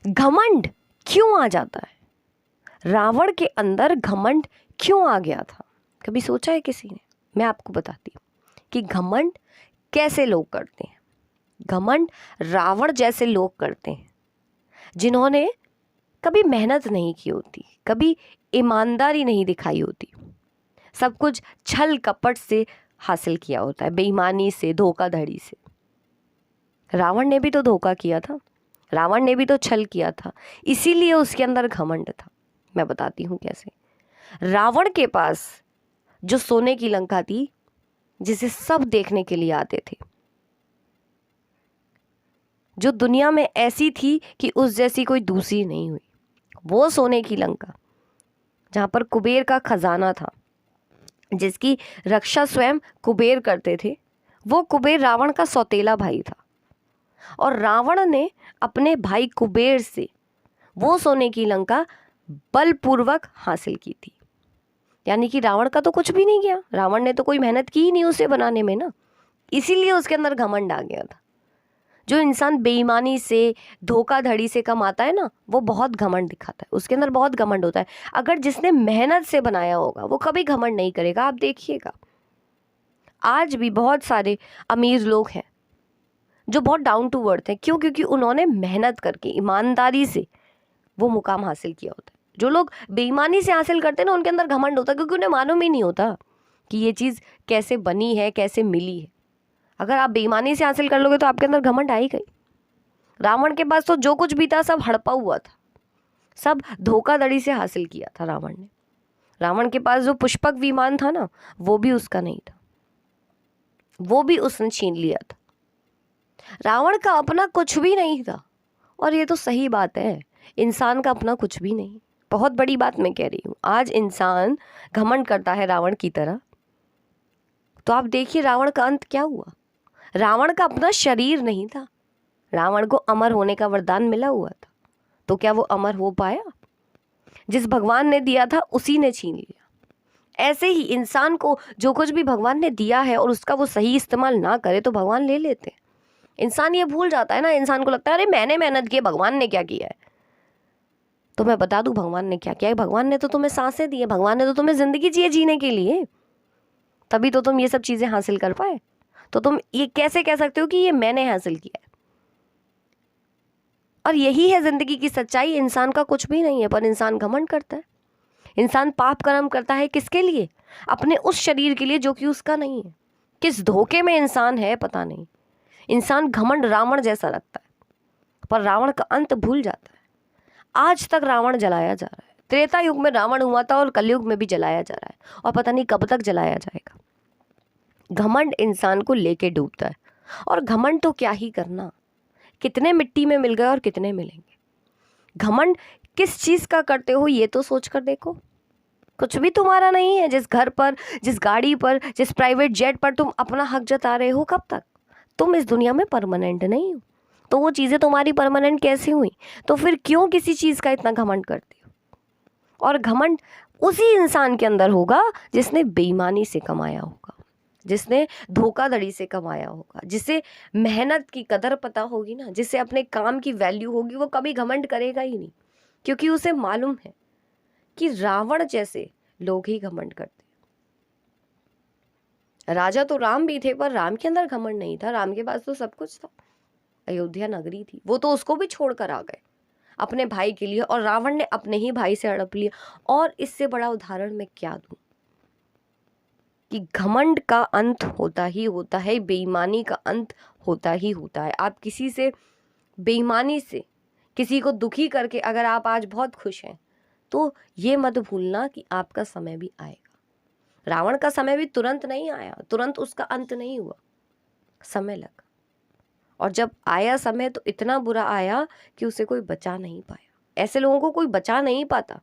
घमंड क्यों आ जाता है? रावण के अंदर घमंड क्यों आ गया था? कभी सोचा है किसी ने? मैं आपको बताती हूँ कि घमंड कैसे लोग करते हैं। घमंड रावण जैसे लोग करते हैं जिन्होंने कभी मेहनत नहीं की होती, कभी ईमानदारी नहीं दिखाई होती, सब कुछ छल कपट से हासिल किया होता है, बेईमानी से, धोखाधड़ी से। रावण ने भी तो धोखा किया था, रावण ने भी तो छल किया था, इसीलिए उसके अंदर घमंड था। मैं बताती हूँ कैसे। रावण के पास जो सोने की लंका थी, जिसे सब देखने के लिए आते थे, जो दुनिया में ऐसी थी कि उस जैसी कोई दूसरी नहीं हुई, वो सोने की लंका जहाँ पर कुबेर का खजाना था, जिसकी रक्षा स्वयं कुबेर करते थे, वो कुबेर रावण का सौतेला भाई था। और रावण ने अपने भाई कुबेर से वो सोने की लंका बलपूर्वक हासिल की थी। यानी कि रावण का तो कुछ भी नहीं किया, रावण ने तो कोई मेहनत की ही नहीं उसे बनाने में ना, इसीलिए उसके अंदर घमंड आ गया था। जो इंसान बेईमानी से, धोखाधड़ी से कमाता है ना, वो बहुत घमंड दिखाता है, उसके अंदर बहुत घमंड होता है। अगर जिसने मेहनत से बनाया होगा वो कभी घमंड नहीं करेगा। आप देखिएगा, आज भी बहुत सारे अमीर लोग हैं जो बहुत डाउन टू अर्थ हैं। क्यों? क्योंकि उन्होंने मेहनत करके, ईमानदारी से वो मुकाम हासिल किया होता है। जो लोग बेईमानी से हासिल करते हैं ना, उनके अंदर घमंड होता है, क्योंकि उन्हें मालूम ही नहीं होता कि ये चीज़ कैसे बनी है, कैसे मिली है। अगर आप बेईमानी से हासिल कर लोगे तो आपके अंदर घमंड आ ही गई। रावण के पास तो जो कुछ भी था सब हड़पा हुआ था, सब धोखाधड़ी से हासिल किया था रावण ने। रावण के पास जो पुष्पक विमान था ना, वो भी उसका नहीं था, वो भी उसने छीन लिया था। रावण का अपना कुछ भी नहीं था। और ये तो सही बात है, इंसान का अपना कुछ भी नहीं। बहुत बड़ी बात मैं कह रही हूँ। आज इंसान घमंड करता है रावण की तरह, तो आप देखिए रावण का अंत क्या हुआ। रावण का अपना शरीर नहीं था, रावण को अमर होने का वरदान मिला हुआ था, तो क्या वो अमर हो पाया? जिस भगवान ने दिया था उसी ने छीन लिया। ऐसे ही इंसान को जो कुछ भी भगवान ने दिया है और उसका वो सही इस्तेमाल ना करे तो भगवान ले लेते हैं। इंसान ये भूल जाता है ना, इंसान को लगता है अरे मैंने मेहनत की है, भगवान ने क्या किया है। तो मैं बता दूं भगवान ने क्या किया है। भगवान ने तो तुम्हें सांसें दी है, भगवान ने तो तुम्हें जिंदगी दी है जीने के लिए, तभी तो तुम ये सब चीजें हासिल कर पाए। तो तुम ये कैसे कह सकते हो कि ये मैंने हासिल किया है? और यही है जिंदगी की सच्चाई। इंसान का कुछ भी नहीं है, पर इंसान घमंड करता है। इंसान पाप कर्म करता है किसके लिए? अपने उस शरीर के लिए जो कि उसका नहीं है। किस धोखे में इंसान है पता नहीं। इंसान घमंड रावण जैसा रखता है, पर रावण का अंत भूल जाता है। आज तक रावण जलाया जा रहा है। त्रेता युग में रावण हुआ था और कलयुग में भी जलाया जा रहा है, और पता नहीं कब तक जलाया जाएगा। घमंड इंसान को लेके डूबता है। और घमंड तो क्या ही करना, कितने मिट्टी में मिल गए और कितने मिलेंगे। घमंड किस चीज का करते हो ये तो सोच कर देखो। कुछ भी तुम्हारा नहीं है। जिस घर पर, जिस गाड़ी पर, जिस प्राइवेट जेट पर तुम अपना हक जता रहे हो, कब तक? तुम इस दुनिया में परमानेंट नहीं हो, तो वो चीजें तुम्हारी परमानेंट कैसे हुई? तो फिर क्यों किसी चीज का इतना घमंड करते हो? और घमंड उसी इंसान के अंदर होगा जिसने बेईमानी से कमाया होगा, जिसने धोखाधड़ी से कमाया होगा, जिसे मेहनत की कदर पता होगी ना, जिसे अपने काम की वैल्यू होगी। वो कभी घमंड करेगा ही नहीं, क्योंकि उसे मालूम है कि रावण जैसे लोग ही घमंड करते। राजा तो राम भी थे, पर राम के अंदर घमंड नहीं था। राम के पास तो सब कुछ था, अयोध्या नगरी थी, वो तो उसको भी छोड़कर आ गए अपने भाई के लिए, और रावण ने अपने ही भाई से हड़प लिया। और इससे बड़ा उदाहरण मैं क्या दूं कि घमंड का अंत होता ही होता है, बेईमानी का अंत होता ही होता है। आप किसी से बेईमानी से, किसी को दुखी करके अगर आप आज बहुत खुश हैं, तो ये मत भूलना कि आपका समय भी आएगा। रावण का समय भी तुरंत नहीं आया, तुरंत उसका अंत नहीं हुआ, समय लगा। और जब आया समय तो इतना बुरा आया कि उसे कोई बचा नहीं पाया। ऐसे लोगों को कोई बचा नहीं पाता